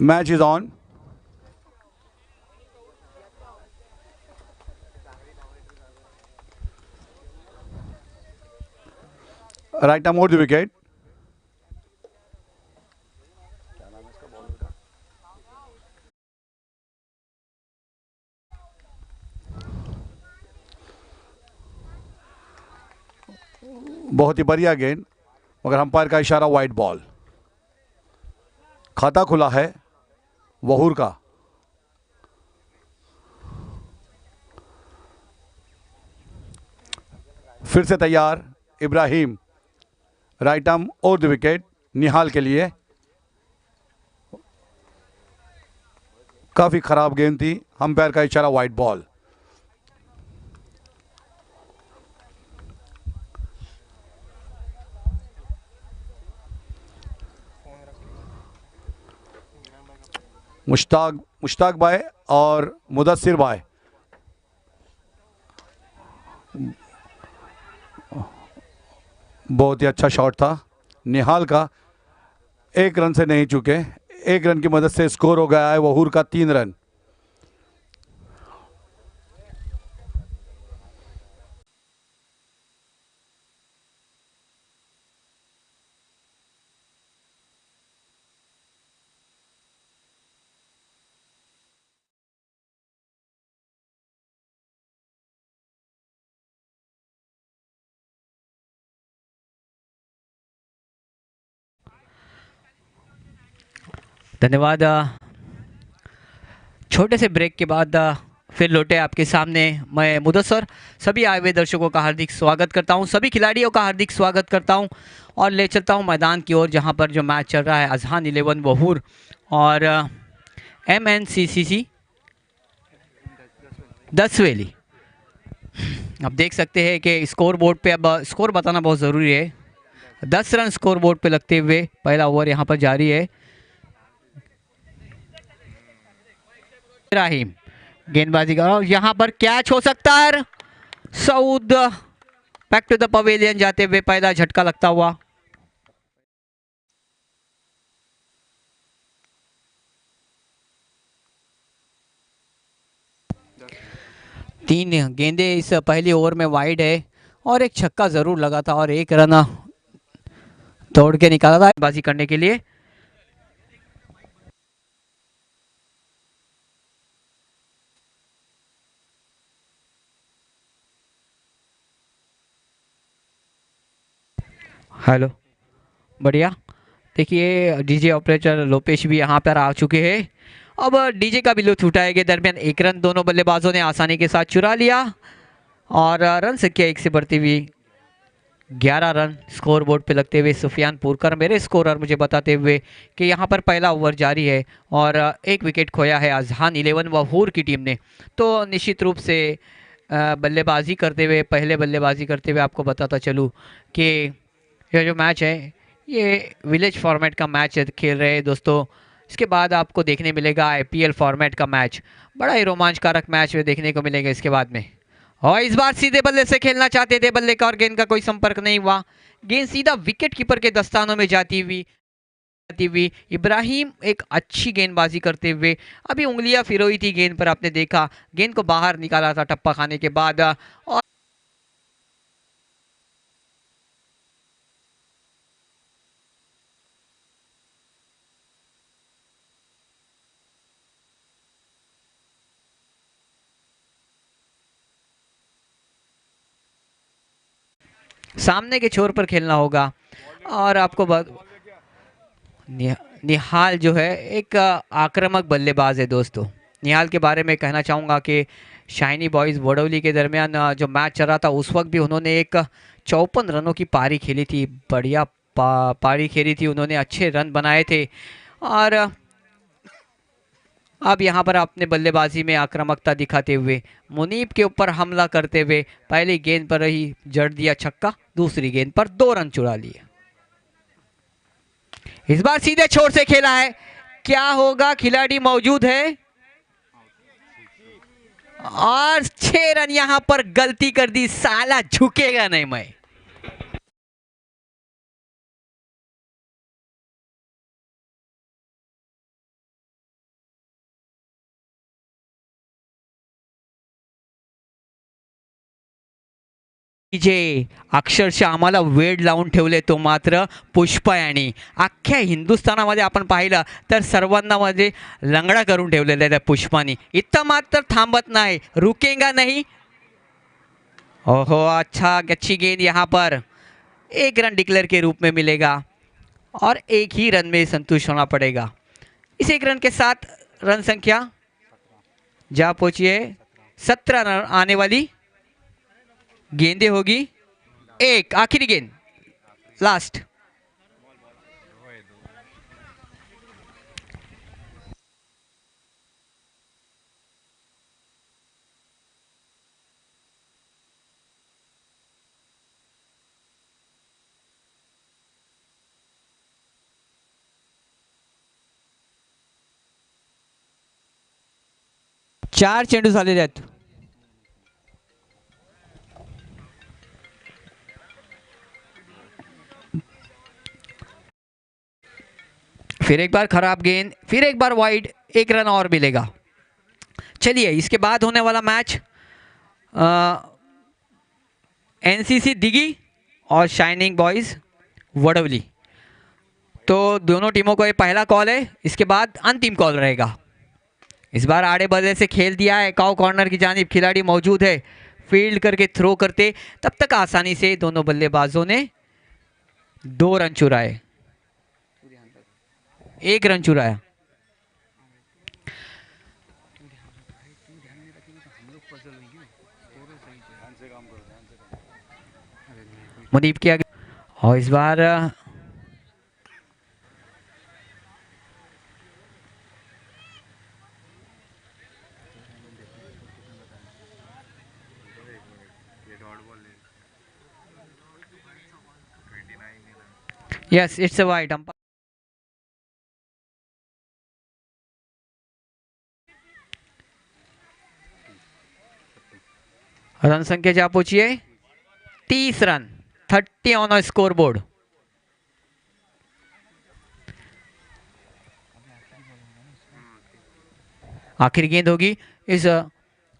Match is on. Right arm over the wicket. बहुत ही बढ़िया गेंद, मगर अंपायर का इशारा वाइड बॉल। खाता खुला है वहूर का। फिर से तैयार Ibrahim, right arm over the wicket Nihal के लिए। काफी खराब गेंद थी, अंपायर का इशारा वाइड बॉल। मुश्ताक भाई और मुदस्सिर भाई, बहुत ही अच्छा शॉट था निहाल का। एक रन से नहीं चुके, एक रन की मदद से स्कोर हो गया है वहूर का 3 रन। धन्यवाद। छोटे से ब्रेक के बाद फिर लौटे आपके सामने मैं मुदस्सर। सभी आए हुए दर्शकों का हार्दिक स्वागत करता हूं, सभी खिलाड़ियों का हार्दिक स्वागत करता हूं और ले चलता हूं मैदान की ओर, जहां पर जो मैच चल रहा है अजहान 11 वहूर और MNCCC दसवेली। अब देख सकते हैं कि स्कोर बोर्ड पे अब स्कोर बताना बहुत ज़रूरी है। 10 रन स्कोर बोर्ड पे लगते हुए पहला ओवर यहाँ पर जारी है। इब्राहिम गेंदबाजी का, यहाँ पर कैच हो सकता है। Saud back to the pavilion जाते हुए पहला झटका लगता हुआ। तीन गेंदे इस पहली ओवर में वाइड है और एक छक्का जरूर लगा था और एक रन तोड़ के निकाला था बाजी करने के लिए। हेलो, बढ़िया। देखिए डीजे ऑपरेटर लोपेश भी यहाँ पर आ चुके हैं। अब डीजे का भी लुत्फ उठाए के दरमियान एक रन दोनों बल्लेबाजों ने आसानी के साथ चुरा लिया और रन संख्या 1 से बढ़ती हुई 11 रन स्कोर बोर्ड पे लगते हुए सुफियान पुरकर मेरे स्कोरर मुझे बताते हुए कि यहाँ पर पहला ओवर जारी है और एक विकेट खोया है अजहान 11 वहूर की टीम ने। तो निश्चित रूप से बल्लेबाजी करते हुए, पहले बल्लेबाजी करते हुए आपको बताता चलूँ कि यह जो मैच है ये विलेज फॉर्मेट का मैच खेल रहे हैं दोस्तों। इसके बाद आपको देखने मिलेगा IPL फॉर्मेट का मैच, बड़ा ही रोमांचकारक मैच देखने को मिलेगा इसके बाद में। और इस बार सीधे बल्ले से खेलना चाहते थे बल्ले का और गेंद का कोई संपर्क नहीं हुआ। गेंद सीधा विकेट कीपर के दस्तानों में जाती हुई इब्राहिम एक अच्छी गेंदबाजी करते हुए अभी उंगलियां फिरोई थी गेंद पर, आपने देखा गेंद को बाहर निकाला था टप्पा खाने के बाद। और सामने के छोर पर खेलना होगा और आपको निहाल जो है एक आक्रामक बल्लेबाज है दोस्तों। निहाल के बारे में कहना चाहूँगा कि शाइनी बॉयज़ बोडौली के दरमियान जो मैच चल रहा था उस वक्त भी उन्होंने एक 54 रनों की पारी खेली थी। बढ़िया पारी खेली थी उन्होंने, अच्छे रन बनाए थे। और अब यहाँ पर अपने बल्लेबाजी में आक्रामकता दिखाते हुए मुनीब के ऊपर हमला करते हुए पहली गेंद पर ही जड़ दिया छक्का, दूसरी गेंद पर 2 रन चुरा लिए। इस बार सीधे छोर से खेला है, क्या होगा? खिलाड़ी मौजूद है और 6 रन यहां पर गलती कर दी, साला झुकेगा नहीं मैं। जे अक्षरशः आम्हाला वेड लावून ठेवले तो मात्र पुष्पा यांनी. अख्ख्या हिंदुस्थानामध्ये आपण पाहिलं तर सर्वांना मध्ये लंगडा करून ठेवलेला आहे त्या पुष्पानी. इथं मात्र थांबत नाही, रुकेगा नहीं. ओहो, अच्छी गेंद यहाँ पर 1 रन डिक्लेयर के रूप में मिलेगा और 1 ही रन में संतुष्ट होना पड़ेगा. इस 1 रन के साथ रन संख्या जा पहुंची है 17 रन. आने वाली गेंदे होगी 1. आखिरी गेंद, लास्ट. चार चेंडू झालेले आहेत. फिर एक बार खराब गेंद, फिर एक बार वाइड, 1 रन और मिलेगा. चलिए, इसके बाद होने वाला मैच एनसीसी दिगी और शाइनिंग बॉयज वडवली. तो दोनों टीमों को ये पहला कॉल है, इसके बाद अंतिम कॉल रहेगा. इस बार आड़े बल्ले से खेल दिया है, काउ कॉर्नर की जानिब खिलाड़ी मौजूद है, फील्ड करके थ्रो करते तब तक आसानी से दोनों बल्लेबाजों ने 2 रन चुराए, 1 रन चुराया. मुनीब किया गया और इस बार yes, it's a wide. Run संख्या जा पहुंची है 30 run, 30 on a scoreboard. आखिरी गेंद होगी इस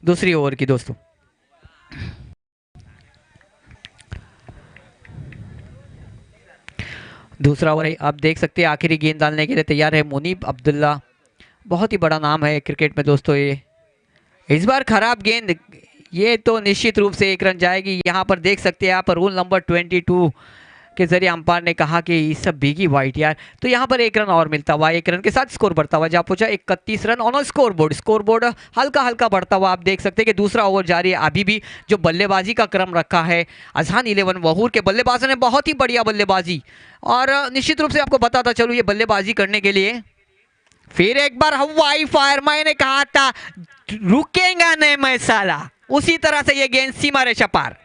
दूसरी ओवर की दोस्तों. दूसरा ओवर आप देख सकते हैं, आखिरी गेंद डालने के लिए तैयार है मुनीब अब्दुल्ला. बहुत ही बड़ा नाम है क्रिकेट में दोस्तों ये. इस बार खराब गेंद, ये तो निश्चित रूप से 1 रन जाएगी. यहाँ पर देख सकते हैं आप, रूल नंबर 22 के जरिए अंपायर ने कहा कि ये सब भीगी वाइट यार, तो यहाँ पर 1 रन और मिलता हुआ, 1 रन के साथ स्कोर बढ़ता हुआ जा पहुंचा 31 run on score board. Score board हल्का हल्का बढ़ता हुआ आप देख सकते हैं कि दूसरा ओवर जारी है. अभी भी जो बल्लेबाजी का क्रम रखा है, अजहान 11 वहूर के बल्लेबाजों ने बहुत ही बढ़िया बल्लेबाजी, और निश्चित रूप से आपको बताता चलूँ ये बल्लेबाजी करने के लिए फिर एक बार हवाई फायर. मैंने कहा था रुकेगा नहीं मैं साला, उसी तरह से ये गेंद सीमा रेखा पार.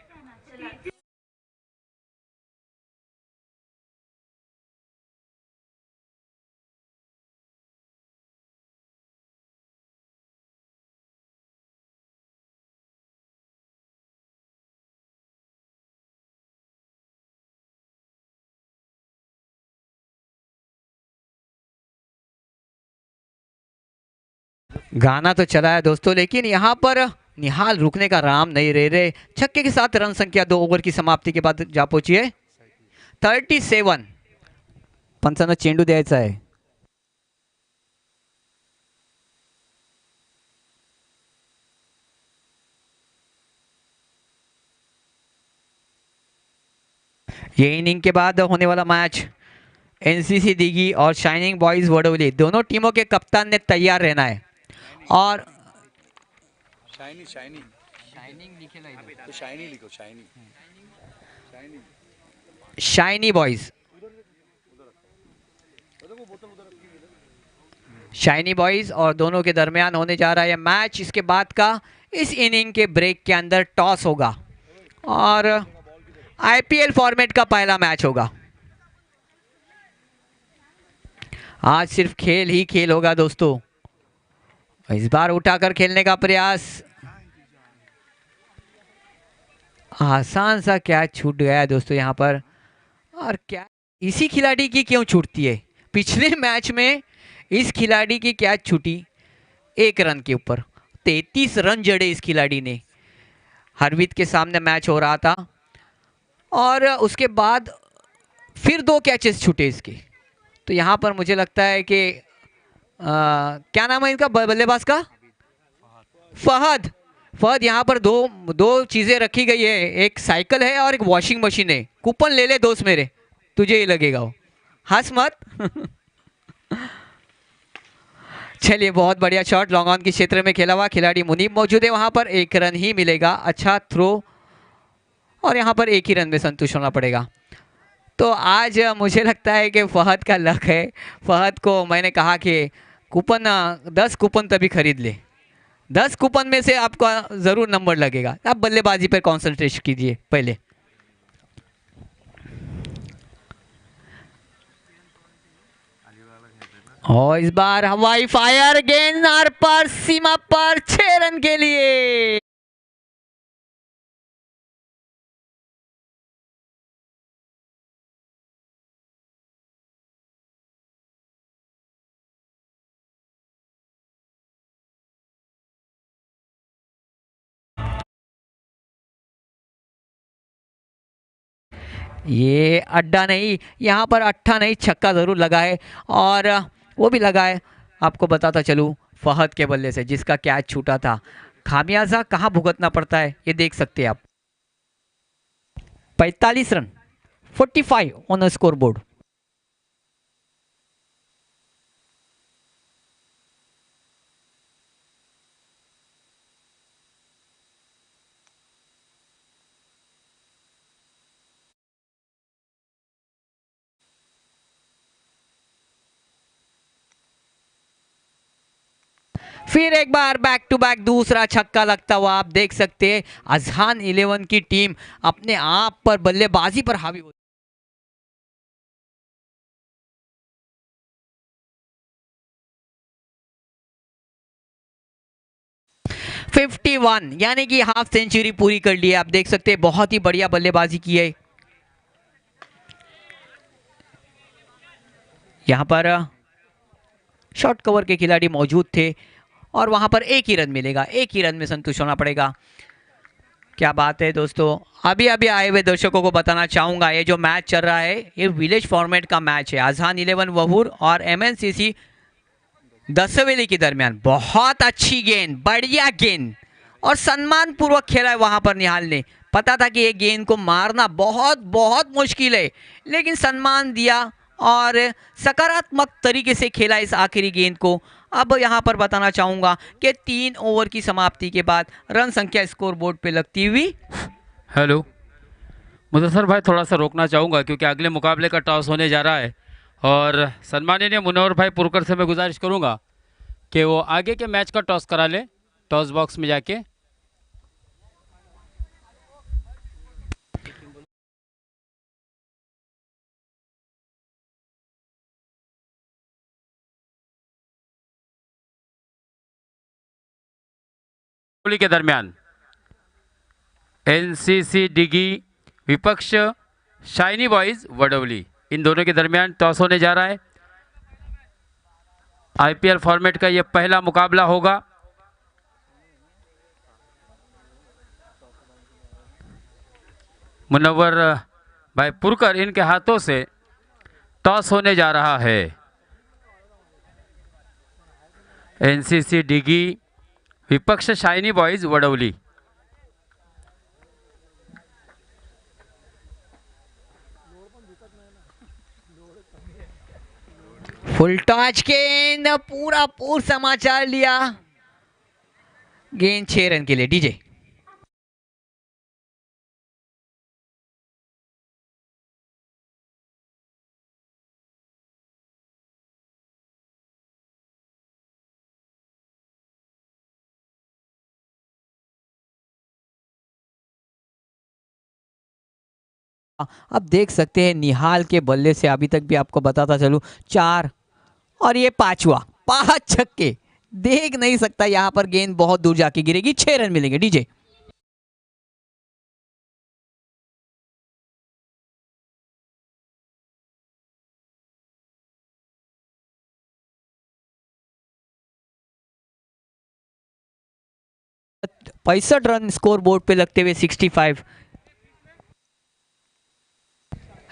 गाना तो चला है दोस्तों, लेकिन यहाँ पर निहाल रुकने का राम नहीं रह रहे. छक्के के साथ रन संख्या 2 ओवर की समाप्ति के बाद जा पहुंची है 37. पंचांना चेंडू द्यायचा आहे. ये इनिंग के बाद होने वाला मैच एनसीसी दिगी और शाइनिंग बॉयज वडोली, दोनों टीमों के कप्तान ने तैयार रहना है. और शाइनिंग तो शाइनी लिखो, शाइनी बॉयज, शाइनी बॉयज और दोनों के दरमियान होने जा रहा है मैच. इसके बाद का इस इनिंग के ब्रेक के अंदर टॉस होगा और आईपीएल फॉर्मेट का पहला मैच होगा. आज सिर्फ खेल ही खेल होगा दोस्तों. इस बार उठाकर खेलने का प्रयास, आसान सा कैच छूट गया है दोस्तों यहाँ पर. और क्या इसी खिलाड़ी की क्यों छूटती है? पिछले मैच में इस खिलाड़ी की कैच छूटी 1 रन के ऊपर, 33 रन जड़े इस खिलाड़ी ने. हरवीत के सामने मैच हो रहा था, और उसके बाद फिर 2 कैचेस छूटे इसके। तो यहाँ पर मुझे लगता है कि क्या नाम है इनका बल्लेबाज का? फहद। फहद, यहाँ पर दो दो चीजें रखी गई है, एक साइकिल है और एक वॉशिंग मशीन है। कूपन ले ले दोस्त मेरे, तुझे ही लगेगा वो, हंस मत। चलिए, बहुत बढ़िया शॉट, लॉन्ग ऑन के क्षेत्र में खेला हुआ खिलाड़ी मुनीब मौजूद है वहां पर। 1 रन ही मिलेगा, अच्छा थ्रो, और यहाँ पर 1 ही रन में संतुष्ट होना पड़ेगा। तो आज मुझे लगता है कि फहद का लक है। फहद को मैंने कहा कि कूपन 10 कूपन तभी खरीद ले, 10 कूपन में से आपका ज़रूर नंबर लगेगा। आप बल्लेबाजी पर कॉन्सेंट्रेट कीजिए पहले। और इस बार हवाई फायर, गेंद आर पर सीमा पर, 6 रन के लिए। ये अड्डा नहीं, यहाँ पर अट्ठा नहीं, छक्का ज़रूर लगा है, और वो भी लगा है। आपको बताता चलूँ, फहद के बल्ले से जिसका कैच छूटा था, खामियाजा कहाँ भुगतना पड़ता है ये देख सकते हैं आप। 45 रन, 45 ऑन स्कोर बोर्ड। फिर एक बार बैक टू बैक दूसरा छक्का लगता हुआ आप देख सकते हैं। अजहान 11 की टीम अपने आप पर बल्लेबाजी पर हावी होती 51, यानी कि हाफ सेंचुरी पूरी कर ली है। आप देख सकते हैं बहुत ही बढ़िया बल्लेबाजी की है। यहाँ पर शॉर्ट कवर के खिलाड़ी मौजूद थे और वहां पर 1 ही रन मिलेगा, 1 ही रन में संतुष्ट होना पड़ेगा। क्या बात है दोस्तों। अभी अभी आए हुए दर्शकों को बताना चाहूंगा, ये जो मैच चल रहा है ये विलेज फॉर्मेट का मैच है। अजहान 11 वहूर और एमएनसीसी दसवेली के दरमियान। बहुत अच्छी गेंद, बढ़िया गेंद, और सम्मान पूर्वक खेला है वहां पर निहाल ने। पता था कि ये गेंद को मारना बहुत बहुत मुश्किल है, लेकिन सम्मान दिया और सकारात्मक तरीके से खेला इस आखिरी गेंद को। अब यहाँ पर बताना चाहूँगा कि 3 ओवर की समाप्ति के बाद रन संख्या स्कोर बोर्ड पे लगती हुई। हेलो मुदस्सर भाई, थोड़ा सा रोकना चाहूँगा क्योंकि अगले मुकाबले का टॉस होने जा रहा है, और सम्माननीय मुनव्वर भाई पुरकर से मैं गुजारिश करूँगा कि वो आगे के मैच का टॉस करा ले, टॉस बॉक्स में जाके। के दरमियान एनसीसी डिगी विपक्ष शाइनी बॉयज वडवली, इन दोनों के दरमियान टॉस होने जा रहा है। आईपीएल फॉर्मेट का ये पहला मुकाबला होगा। मुनव्वर भाई पुरकर इनके हाथों से टॉस होने जा रहा है। एनसीसी डिगी विपक्ष शाइनी बॉयज वडवली। फुल टॉच गेंद, पूरा पूर्ण समाचार लिया। गेंद 6 रन के लिए। डीजे अब देख सकते हैं निहाल के बल्ले से अभी तक भी आपको बताता चलूं 4, और ये 5 छक्के। देख नहीं सकता, यहां पर गेंद बहुत दूर जाके गिरेगी। 6 रन मिलेंगे। डीजे पैंसठ रन स्कोर बोर्ड पे लगते हुए 65।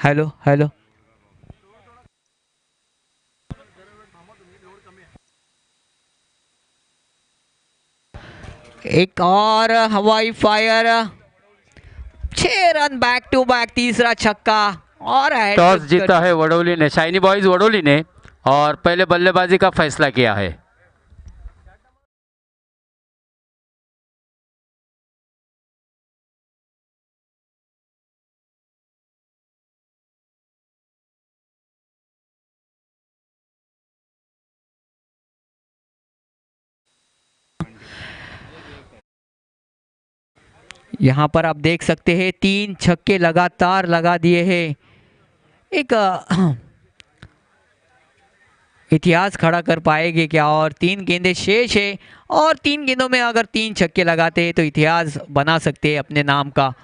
Hello hello. एक और हवाई fire, 6 run back to back, तीसरा छक्का और टॉस हैट्रिक जीता है वडोली ने, शाइनी बॉयज वडोली ने, और पहले बल्लेबाजी का फैसला किया है। यहाँ पर आप देख सकते हैं 3 छक्के लगातार लगा दिए हैं। एक इतिहास खड़ा कर पाएंगे क्या? और 3 गेंदें शेष है और 3 गेंदों में अगर 3 छक्के लगाते हैं तो इतिहास बना सकते हैं अपने नाम का।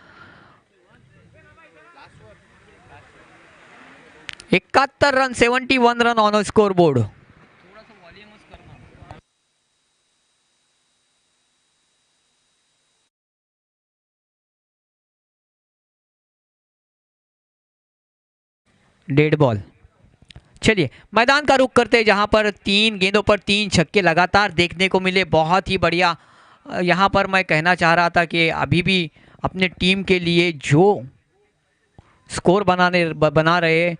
71 run, 71 run on score board. Dead ball. चलिए मैदान का रुख करते हैं जहां पर 3 गेंदों पर 3 छक्के लगातार देखने को मिले, बहुत ही बढ़िया। यहां पर मैं कहना चाह रहा था कि अभी भी अपने टीम के लिए जो स्कोर बना रहे हैं,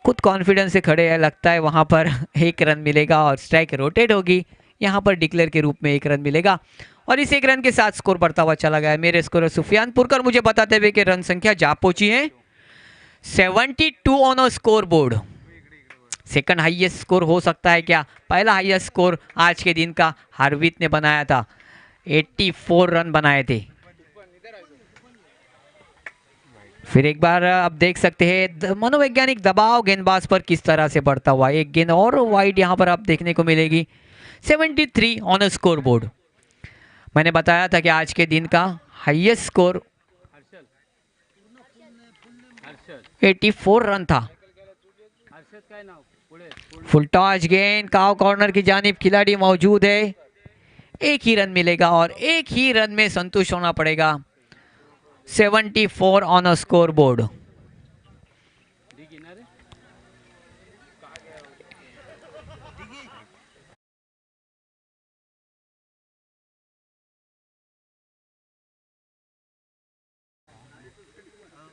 खुद कॉन्फिडेंस से खड़े हैं, लगता है वहां पर 1 रन मिलेगा और स्ट्राइक रोटेट होगी। यहां पर डिक्लेयर के रूप में 1 रन मिलेगा और इस 1 रन के साथ स्कोर बढ़ता हुआ चला गया है। मेरे स्कोर सुफियान पुरकर मुझे बताते हुए कि रन संख्या जा पहुंची है 72 on a score board. Second highest score हो सकता है क्या? पहला हाईएस्ट स्कोर आज के दिन का हार्वित ने बनाया था, 84 रन बनाए थे। फिर एक बार आप देख सकते हैं मनोवैज्ञानिक दबाव गेंदबाज पर किस तरह से बढ़ता हुआ। एक गेंद और वाइड यहां पर आप देखने को मिलेगी। 73 ऑन स्कोर बोर्ड। मैंने बताया था कि आज के दिन का हाईएस्ट स्कोर 84 रन था। फुल टॉस गेंद, काव कॉर्नर की जानिब खिलाड़ी मौजूद है। 1 ही रन मिलेगा और 1 ही रन में संतुष्ट होना पड़ेगा। 74 ऑन अ स्कोर बोर्ड।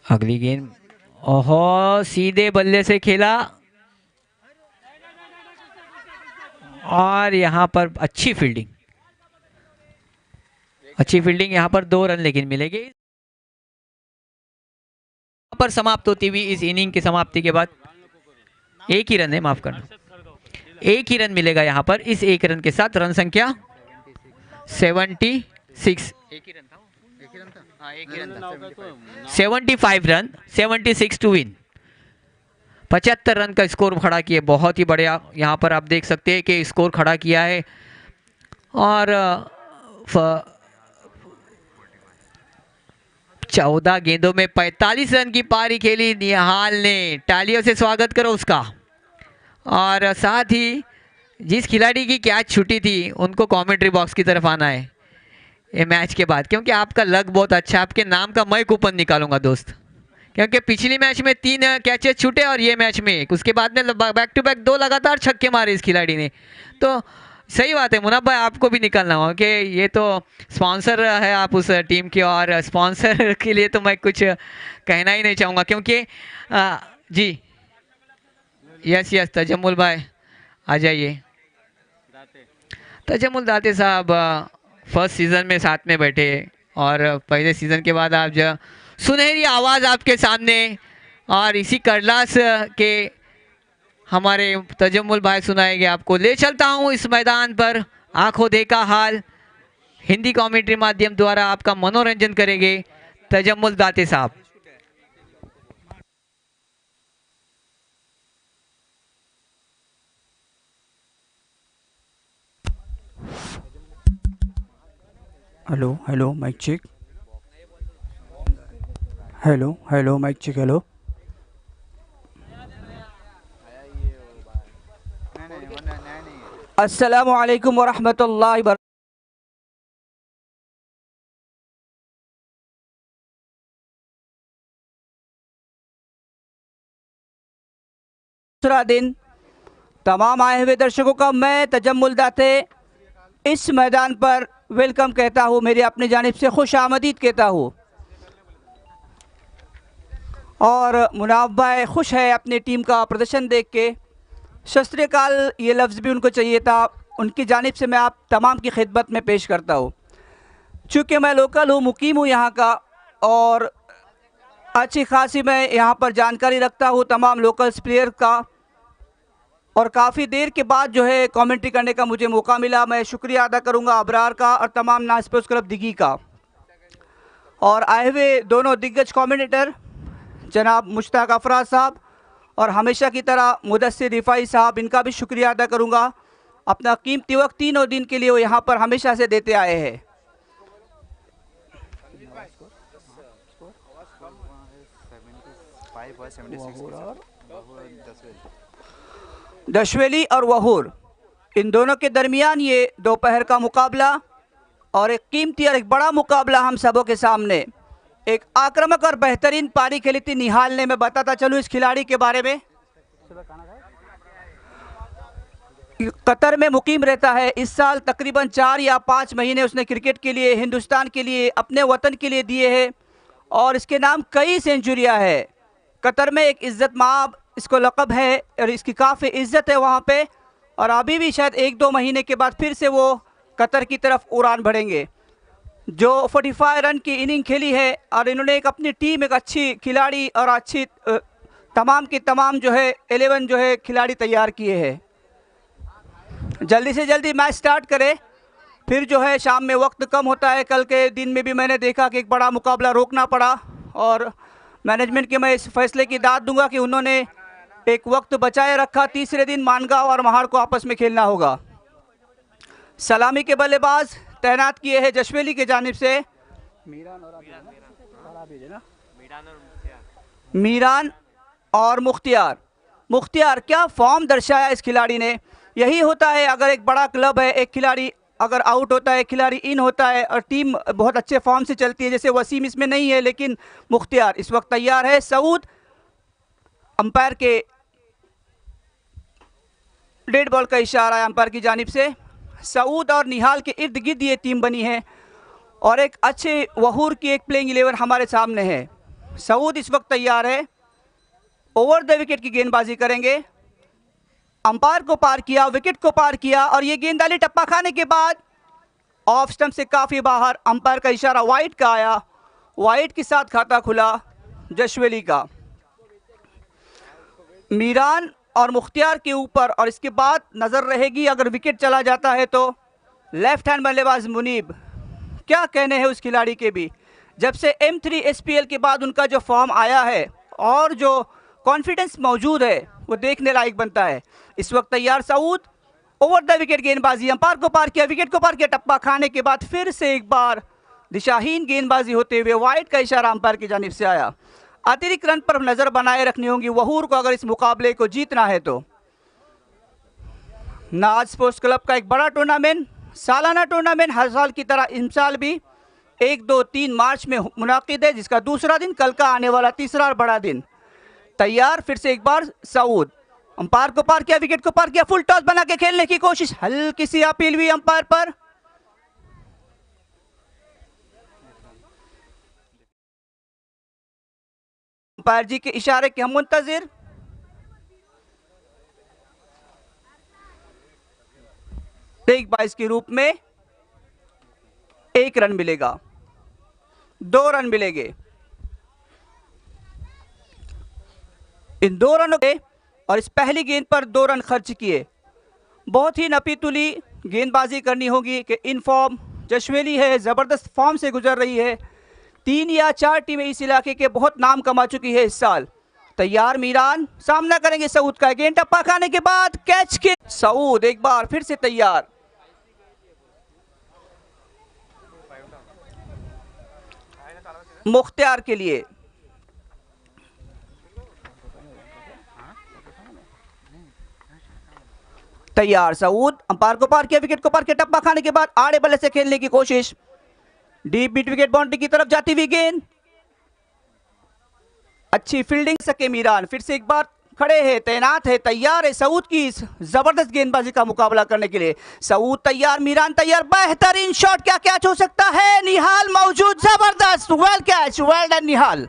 अगली गेंद, ओहो, सीधे बल्ले से खेला और यहां पर अच्छी फील्डिंग, यहां पर 2 रन लेकिन मिलेंगे। यहां पर समाप्त होती हुई इस इनिंग की समाप्ति के बाद 1 ही रन है, माफ करना, 1 ही रन मिलेगा यहां पर। इस 1 रन के साथ रन संख्या 76, 75 रन, 76 टू विन। 75 रन का स्कोर खड़ा किया, बहुत ही बढ़िया। यहाँ पर आप देख सकते हैं कि स्कोर खड़ा किया है और 14 गेंदों में 45 रन की पारी खेली निहाल ने। तालियों से स्वागत करो उसका। और साथ ही जिस खिलाड़ी की कैच छूटी थी उनको कमेंट्री बॉक्स की तरफ आना है ये मैच के बाद, क्योंकि आपका लक बहुत अच्छा है। आपके नाम का मैं कूपन निकालूंगा दोस्त, क्योंकि पिछली मैच में 3 कैचेस छूटे और ये मैच में 1, उसके बाद में बैक टू बैक 2 लगातार छक्के मारे इस खिलाड़ी ने। तो सही बात है मुनब भाई, आपको भी निकलना होगा कि ये तो स्पॉन्सर है आप उस टीम के, और स्पॉन्सर के लिए तो मैं कुछ कहना ही नहीं चाहूँगा, क्योंकि जी यस यस तजम्मुल भाई आ जाइए। तजम्मुल दाते साहब फर्स्ट सीज़न में साथ में बैठे और पहले सीज़न के बाद आप जो सुनहरी आवाज़ आपके सामने, और इसी करलास के हमारे तजम्मुल भाई सुनाएंगे आपको। ले चलता हूँ इस मैदान पर, आंखों देखा हाल हिंदी कमेंट्री माध्यम द्वारा आपका मनोरंजन करेंगे तजम्मुल दाते साहब। Hello hello mic check, hello hello mic check, hello. अस्सलामु अलैकुम वरहमतुल्लाहि दूसरा दिन तमाम आए हुए दर्शकों का मैं तजम्मुलदाते इस मैदान पर वेलकम कहता हूँ, मेरी अपनी जानिब से खुश आमदीद कहता हूँ। और मुनाफ भाई खुश है अपनी टीम का प्रदर्शन देख के। शस्त्रकाल ये लफ्ज़ भी उनको चाहिए था, उनकी जानिब से मैं आप तमाम की खिदमत में पेश करता हूँ। चूँकि मैं लोकल हूँ, मुकीम हूँ यहाँ का, और अच्छी खासी मैं यहाँ पर जानकारी रखता हूँ तमाम लोकल्स प्लेयर का, और काफ़ी देर के बाद जो है कमेंट्री करने का मुझे मौका मिला। मैं शुक्रिया अदा करूँगा अबरार का और तमाम नाज स्पोर्ट्स क्लब दिघी का, और आए हुए दोनों दिग्गज कमेंटेटर जनाब मुश्ताक अफराज साहब और हमेशा की तरह मुदस्सिर रिफ़ाई साहब, इनका भी शुक्रिया अदा करूँगा। अपना कीमती वक्त तीनों दिन के लिए वो यहाँ पर हमेशा से देते आए हैं। दशवेली और वहूर, इन दोनों के दरमियान ये दोपहर का मुकाबला, और एक कीमती और एक बड़ा मुकाबला हम सबों के सामने। एक आक्रामक और बेहतरीन पारी खेली थी निहाल ने। मैं बताता चलूँ इस खिलाड़ी के बारे में। कतर में मुकीम रहता है। इस साल तकरीबन 4 या 5 महीने उसने क्रिकेट के लिए, हिंदुस्तान के लिए, अपने वतन के लिए दिए हैं, और इसके नाम कई सेंचुरियाँ है। कतर में एक इज़्ज़त माब इसको लक़ब है, और इसकी काफ़ी इज़्ज़त है वहाँ पे, और अभी भी शायद 1-2 महीने के बाद फिर से वो कतर की तरफ उड़ान भरेंगे। जो 45 रन की इनिंग खेली है, और इन्होंने एक अपनी टीम, एक अच्छी खिलाड़ी और अच्छी तमाम की तमाम जो है 11 जो है खिलाड़ी तैयार किए हैं। जल्दी से जल्दी मैच स्टार्ट करें, फिर जो है शाम में वक्त कम होता है। कल के दिन में भी मैंने देखा कि एक बड़ा मुकाबला रोकना पड़ा, और मैनेजमेंट के मैं इस फैसले की दाद दूंगा कि उन्होंने एक वक्त बचाए रखा। तीसरे दिन मानगांव और महाड़ को आपस में खेलना होगा। सलामी के बल्लेबाज तैनात किए हैं जशवेली के जानिब से मीरान और मुख्तियार। मुख्तियार, क्या फॉर्म दर्शाया इस खिलाड़ी ने। यही होता है अगर एक बड़ा क्लब है, एक खिलाड़ी अगर आउट होता है, खिलाड़ी इन होता है, और टीम बहुत अच्छे फॉर्म से चलती है। जैसे वसीम इसमें नहीं है, लेकिन मुख्तियार इस वक्त तैयार है। सऊद अंपायर के डेड बॉल का इशारा है अंपायर की जानिब से। सऊद और निहाल के इर्द गिर्द ये टीम बनी है, और एक अच्छे वहूर की एक प्लेइंग 11 हमारे सामने है। सऊद इस वक्त तैयार है, ओवर द विकेट की गेंदबाजी करेंगे। अंपायर को पार किया, विकेट को पार किया, और ये गेंदबाजी टप्पा खाने के बाद ऑफ स्टंप से काफ़ी बाहर। अंपायर का इशारा वाइड का आया, वाइड के साथ खाता खुला जशवेली का। मीरान और मुख्तियार के ऊपर, और इसके बाद नज़र रहेगी अगर विकेट चला जाता है तो लेफ्ट हैंड बल्लेबाज मुनीब। क्या कहने हैं उस खिलाड़ी के भी, जब से M3 SPL के बाद उनका जो फॉर्म आया है और जो कॉन्फिडेंस मौजूद है वो देखने लायक बनता है। इस वक्त तैयार सऊद, ओवर द विकेट गेंदबाजी, अंपायर को पार किया, विकेट को पार किया, टप्पा खाने के बाद फिर से एक बार दिशाहीन गेंदबाजी होते हुए वाइड का इशारा अंपायर की जानिब से आया। अतिरिक्त रन पर नज़र बनाए रखनी होगी वहूर को अगर इस मुकाबले को जीतना है तो। नाज स्पोर्ट्स क्लब का एक बड़ा टूर्नामेंट, सालाना टूर्नामेंट, हर साल की तरह इस साल भी 1, 2, 3 मार्च में मुनाकिद है, जिसका दूसरा दिन कल का आने वाला तीसरा और बड़ा दिन। तैयार फिर से एक बार सऊद, अंपायर को पार किया, विकेट को पार किया, फुल टॉस बना के खेलने की कोशिश, हल्की सी अपील हुई अंपायर पर। अंपायर जी के इशारे के हम मुंतजिर। एक 22 के रूप में 1 रन मिलेगा, 2 रन मिलेंगे। इन 2 रनों के और इस पहली गेंद पर 2 रन खर्च किए। बहुत ही नपीतुली गेंदबाजी करनी होगी कि इन फॉर्म जशवेली है, ज़बरदस्त फॉर्म से गुजर रही है। 3 या 4 टीमें इस इलाके के बहुत नाम कमा चुकी है इस साल। तैयार मीरान, सामना करेंगे सऊद का, गेंद टप्पा खाने के बाद कैच के सऊद एक बार फिर से तैयार। मुख्तियार के लिए तैयार सऊद, अंपायर को पार किया, विकेट को पार किया, टप्पा खाने के बाद आड़े बल्ले से खेलने की कोशिश, डीप मिड विकेट बाउंड्री की तरफ जाती हुई गेंद, अच्छी फील्डिंग सके मीरान, फिर से एक बार खड़े हैं, तैनात है, तैयार है सऊद की इस जबरदस्त गेंदबाजी का मुकाबला करने के लिए। सऊद तैयार, मीरान तैयार, बेहतरीन शॉट, क्या कैच हो सकता है, निहाल मौजूद, जबरदस्त, वेल कैच, वेल डन निहाल।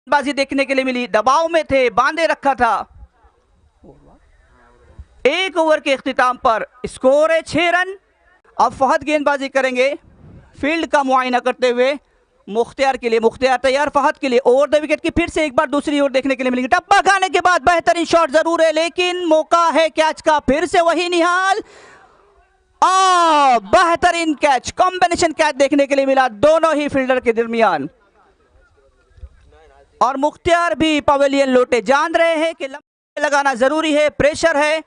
बाजी देखने के लिए मिली, दबाव में थे, बांधे रखा था। एक ओवर के इख्तिताम पर स्कोर है 6 रन। अब फहद गेंदबाजी करेंगे फील्ड का मुआयना करते हुए मुख्तियार के लिए। मुख्तियार तैयार, फहद के लिए ओवर द विकेट की फिर से एक बार दूसरी ओर देखने के लिए मिलेगी। टप्पा खाने के बाद बेहतरीन शॉट जरूर है, लेकिन मौका है कैच का, फिर से वही निहाल। बेहतरीन कैच, कॉम्बिनेशन कैच देखने के लिए मिला दोनों ही फील्डर के दरमियान। और मुख्तियार भी पवेलियन लौटे, जान रहे हैं कि लंबे लगाना जरूरी है, प्रेशर है।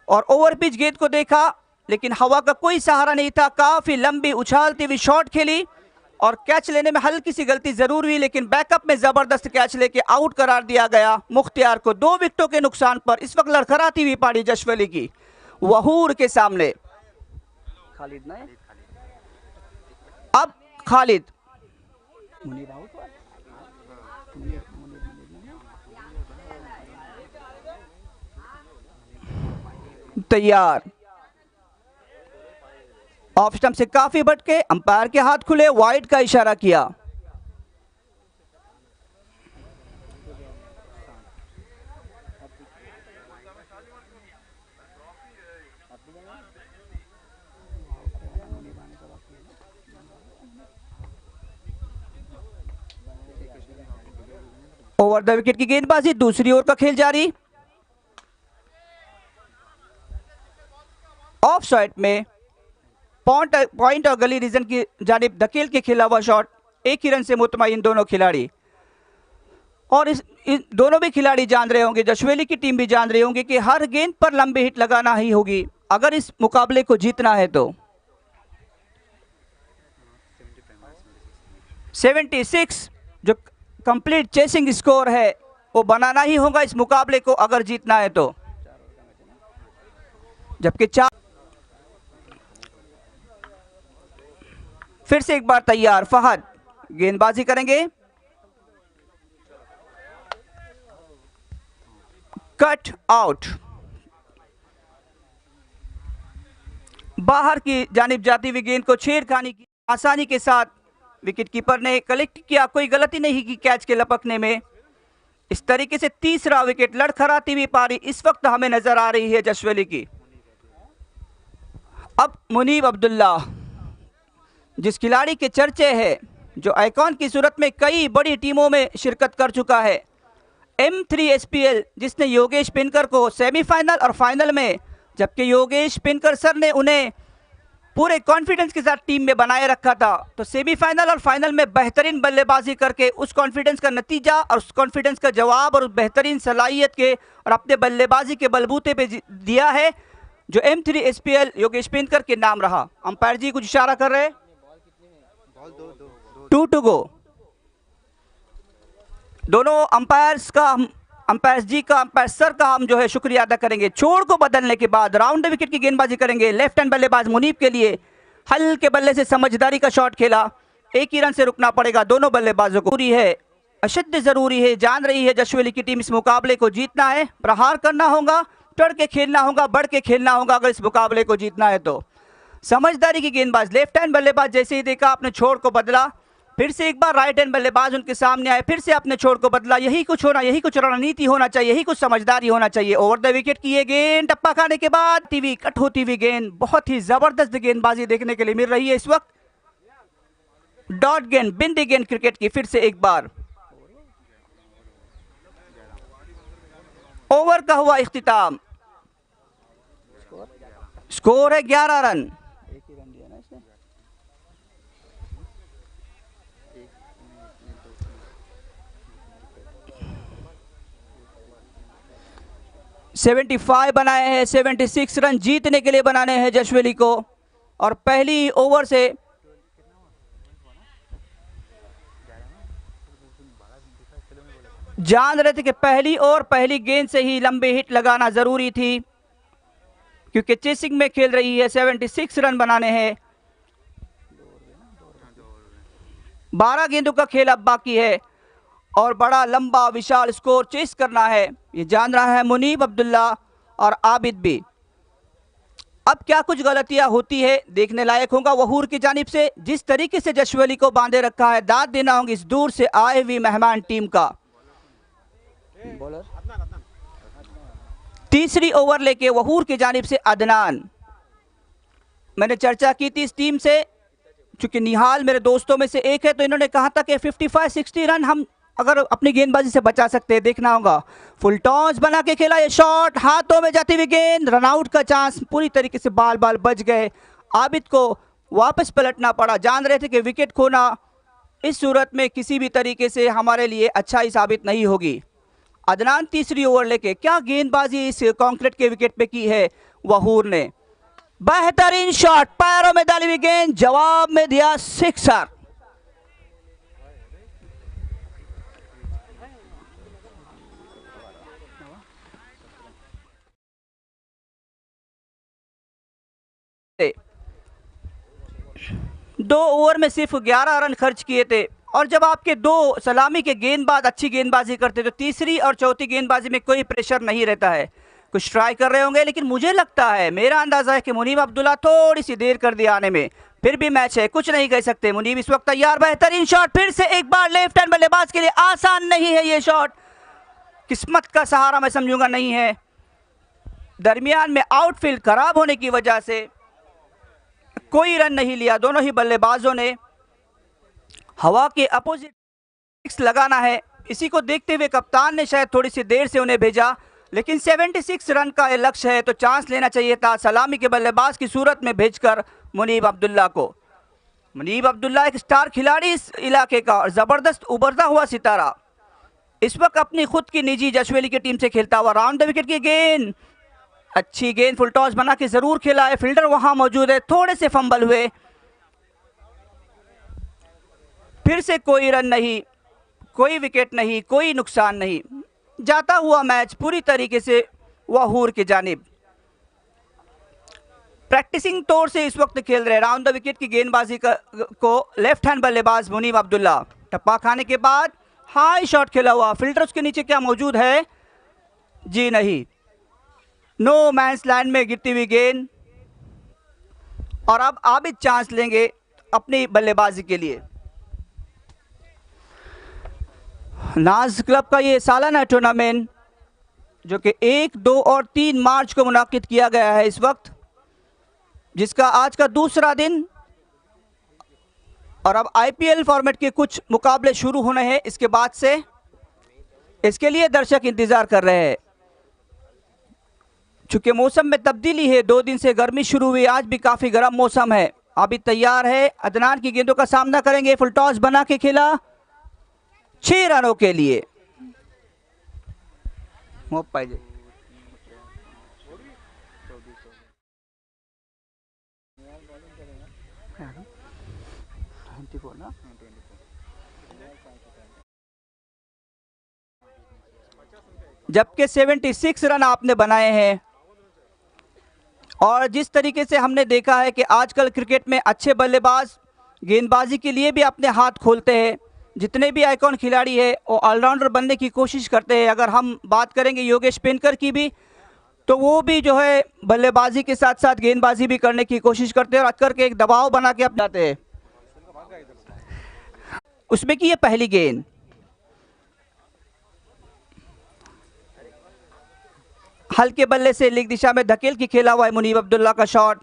और ओवर पिच गेंद को देखा, लेकिन हवा का कोई सहारा नहीं था, काफी लंबी उछालती हुई शॉट खेली और कैच लेने में हल्की सी गलती जरूर हुई, लेकिन बैकअप में जबरदस्त कैच लेके आउट करार दिया गया मुख्तियार को। 2 विकेटों के नुकसान पर इस वक्त लड़खड़ाती हुई पारी जशवली की वहूर के सामने। खालिद ने अब खालिद तैयार, ऑफ स्टंप से काफी भटके, अंपायर के हाथ खुले, वाइड का इशारा किया। ओवर द विकेट की गेंदबाजी, दूसरी ओवर का खेल जारी। ऑफ साइड में पॉइंट और गली रीजन की जानिब धकेल के खेला हुआ शॉट, एक ही रन से मुतमईन दोनों खिलाड़ी। और इस दोनों भी खिलाड़ी जान रहे होंगे, जशवेली की टीम भी जान रही होंगे कि हर गेंद पर लंबी हिट लगाना ही होगी अगर इस मुकाबले को जीतना है तो। 76 जो कंप्लीट चेसिंग स्कोर है वो बनाना ही होगा इस मुकाबले को अगर जीतना है तो। जबकि 4 फिर से एक बार तैयार, फहद गेंदबाजी करेंगे, कट आउट, बाहर की जानिब जाती हुई गेंद को छेड़खानी की आसानी के साथ विकेट कीपर ने कलेक्ट किया, कोई गलती नहीं की कैच के लपकने में। इस तरीके से तीसरा विकेट लड़खड़ाती हुई पारी इस वक्त हमें नजर आ रही है जशवेली की। अब मुनीब अब्दुल्ला, जिस खिलाड़ी के चर्चे हैं, जो आइकॉन की सूरत में कई बड़ी टीमों में शिरकत कर चुका है, M3 SPL जिसने योगेश पिनकर को सेमीफाइनल और फाइनल में, जबकि योगेश पिनकर सर ने उन्हें पूरे कॉन्फिडेंस के साथ टीम में बनाए रखा था, तो सेमीफाइनल और फाइनल में बेहतरीन बल्लेबाजी करके उस कॉन्फिडेंस का नतीजा और उस कॉन्फिडेंस का जवाब और उस बेहतरीन सलाहियत के और अपने बल्लेबाजी के बलबूते पे दिया है जो M3 SPL योगेश पिनकर के नाम रहा। अंपायर जी कुछ इशारा कर रहे हैं, 2 to go। दोनों अंपायर्स का अंपायर जी का, अंपायर सर का हम जो है शुक्रिया अदा करेंगे। छोड़ को बदलने के बाद राउंड विकेट की गेंदबाजी करेंगे लेफ्ट हैंड बल्लेबाज मुनीब के लिए। हल्के बल्ले से समझदारी का शॉट खेला, एक ही रन से रुकना पड़ेगा दोनों बल्लेबाजों को। जरूरी है, अशद जरूरी है, जान रही है जशवेली की टीम इस मुकाबले को जीतना है, प्रहार करना होगा, टड़ के खेलना होगा, बढ़ के खेलना होगा अगर इस मुकाबले को जीतना है तो। समझदारी की गेंदबाज लेफ्ट हैंड बल्लेबाज जैसे ही देखा अपने छोड़ को बदला, फिर से एक बार राइट हैंड बल्लेबाज उनके सामने आए, फिर से अपने छोड़ को बदला। यही कुछ होना, यही कुछ रणनीति होना चाहिए, यही कुछ समझदारी होना चाहिए। ओवर द विकेट की ये गेंद, टप्पा खाने के बाद टीवी कट होती हुई गेंद, बहुत ही जबरदस्त गेंदबाजी देखने के लिए मिल रही है इस वक्त। डॉट गेंद, बिंदी गेंद क्रिकेट की फिर से एक बार। ओवर का हुआ इख्तिताम, स्कोर है 11 रन। 75 बनाए हैं, 76 रन जीतने के लिए बनाने हैं जशवेली को। और पहली ओवर से जान रहे थे कि पहली और पहली गेंद से ही लंबी हिट लगाना जरूरी थी, क्योंकि चेसिंग में खेल रही है। 76 रन बनाने हैं। 12 गेंदों का खेल अब बाकी है और बड़ा लंबा विशाल स्कोर चेस करना है, ये जान रहा है मुनीब अब्दुल्ला और आबिद भी। अब क्या कुछ गलतियां होती है देखने लायक होगा वहूर की जानिब से। जिस तरीके से जशवेली को बांधे रखा है, दाद देना होगा इस दूर से आए हुई मेहमान टीम का। तीसरी ओवर लेके वहूर की जानिब से अदनान। मैंने चर्चा की थी इस टीम से, चूंकि निहाल मेरे दोस्तों में से एक है, तो इन्होंने कहा था कि 55-60 रन हम अगर अपनी गेंदबाजी से बचा सकते हैं, देखना होगा। फुल टॉस बना के खेला, ये शॉट हाथों में जाती हुई गेंद, रनआउट का चांस पूरी तरीके से बाल बाल बच गए। आबिद को वापस पलटना पड़ा, जान रहे थे कि विकेट खोना इस सूरत में किसी भी तरीके से हमारे लिए अच्छा ही साबित नहीं होगी। अदनान तीसरी ओवर लेके क्या गेंदबाजी इस कॉन्क्रीट के विकेट पे की है वहूर ने। बेहतरीन शॉट, पैरों में डाली हुई गेंद, जवाब में दिया सिक्सर। दो ओवर में सिर्फ 11 रन खर्च किए थे, और जब आपके दो सलामी के गेंदबाज अच्छी गेंदबाजी करते तो तीसरी और चौथी गेंदबाजी में कोई प्रेशर नहीं रहता है। कुछ ट्राई कर रहे होंगे, लेकिन मुझे लगता है, मेरा अंदाजा है कि मुनीब अब्दुल्ला थोड़ी सी देर कर दिया आने में। फिर भी मैच है, कुछ नहीं कह सकते। मुनीब इस वक्त तैयार, बेहतरीन शॉट फिर से एक बार लेफ्ट हैंड बल्लेबाज के लिए आसान नहीं है ये शॉट, किस्मत का सहारा मैं समझूंगा नहीं है। दरमियान में आउटफील्ड खराब होने की वजह से कोई रन नहीं लिया दोनों ही बल्लेबाजों ने। हवा के अपोजिट लगाना है, इसी को देखते हुए कप्तान ने शायद थोड़ी सी देर से उन्हें भेजा, लेकिन 76 रन का ये लक्ष्य है तो चांस लेना चाहिए था सलामी के बल्लेबाज की सूरत में भेजकर मुनीब अब्दुल्ला को। मुनीब अब्दुल्ला एक स्टार खिलाड़ी इस इलाके का और ज़बरदस्त उभरता हुआ सितारा, इस वक्त अपनी खुद की निजी जशवेली की टीम से खेलता हुआ। राउंड द विकेट की गेंद, अच्छी गेंद, फुल टॉस बना के जरूर खेला है, फील्डर वहां मौजूद है, थोड़े से फंबल हुए, फिर से कोई रन नहीं, कोई विकेट नहीं, कोई नुकसान नहीं, जाता हुआ मैच पूरी तरीके से वहूर की जानिब। प्रैक्टिसिंग तौर से इस वक्त खेल रहे राउंड द विकेट की गेंदबाजी को लेफ्ट हैंड बल्लेबाज मुनीब अब्दुल्ला। टप्पा खाने के बाद हाई शॉट खेला हुआ, फिल्टर उसके नीचे क्या मौजूद है? जी नहीं, नो मैंस लैंड में गिरती हुई गेंद। और अब आबिद चांस लेंगे अपनी बल्लेबाजी के लिए। नाज क्लब का ये सालाना टूर्नामेंट जो कि 1, 2 और 3 मार्च को मुनाकिद किया गया है इस वक्त, जिसका आज का दूसरा दिन, और अब आईपीएल फॉर्मेट के कुछ मुकाबले शुरू होने हैं इसके बाद से। इसके लिए दर्शक इंतज़ार कर रहे हैं, चूँकि मौसम में तब्दीली है, 2 दिन से गर्मी शुरू हुई, आज भी काफ़ी गर्म मौसम है। अभी तैयार है, अदनान की गेंदों का सामना करेंगे, फुल टॉस बना के खेला 6 रनों के लिए। जबकि 76 रन आपने बनाए हैं, और जिस तरीके से हमने देखा है कि आजकल क्रिकेट में अच्छे बल्लेबाज गेंदबाजी के लिए भी अपने हाथ खोलते हैं, जितने भी आइकॉन खिलाड़ी है वो ऑलराउंडर बनने की कोशिश करते हैं। अगर हम बात करेंगे योगेश पेनकर की भी, तो वो भी जो है बल्लेबाजी के साथ साथ गेंदबाजी भी करने की कोशिश करते हैं और अक्कर के एक दबाव बना के अब जाते हैं। उसमें की ये पहली गेंद, हल्के बल्ले से लीग दिशा में धकेल के खेला हुआ है मुनीब अब्दुल्ला का शॉट।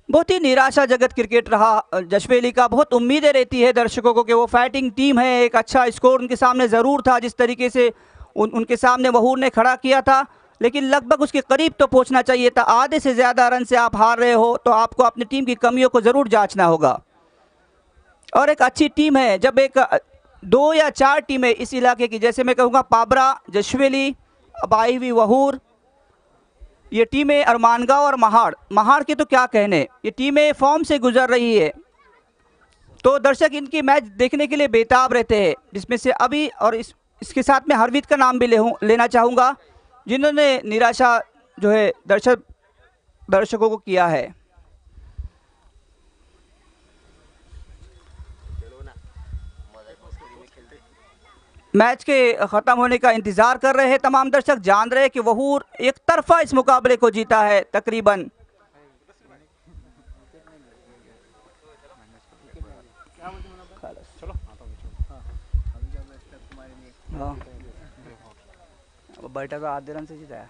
बहुत ही निराशा जगत क्रिकेट रहा जशवेली का। बहुत उम्मीदें रहती है दर्शकों को कि वो फाइटिंग टीम है, एक अच्छा स्कोर उनके सामने ज़रूर था, जिस तरीके से उनके सामने वहूर ने खड़ा किया था, लेकिन लगभग उसके करीब तो पहुंचना चाहिए था। आधे से ज़्यादा रन से आप हार रहे हो तो आपको अपनी टीम की कमियों को ज़रूर जांचना होगा। और एक अच्छी टीम है, जब एक 2 या 4 टीमें इस इलाके की, जैसे मैं कहूँगा पाबरा, जशवेली, अब आई हुई वहूर, ये टीमें अरमानगांव और महाड़ के तो क्या कहने, ये टीमें फॉर्म से गुजर रही है, तो दर्शक इनकी मैच देखने के लिए बेताब रहते हैं। जिसमें से अभी और इसके साथ में हरवीत का नाम भी लेना चाहूँगा, जिन्होंने निराशा जो है दर्शकों को किया है। मैच के ख़त्म होने का इंतज़ार कर रहे हैं। तमाम दर्शक जान रहे हैं कि वहूर एक तरफा इस मुकाबले को जीता है तकरीबन। हाँ, बैठा तो आधे रन से जीता है।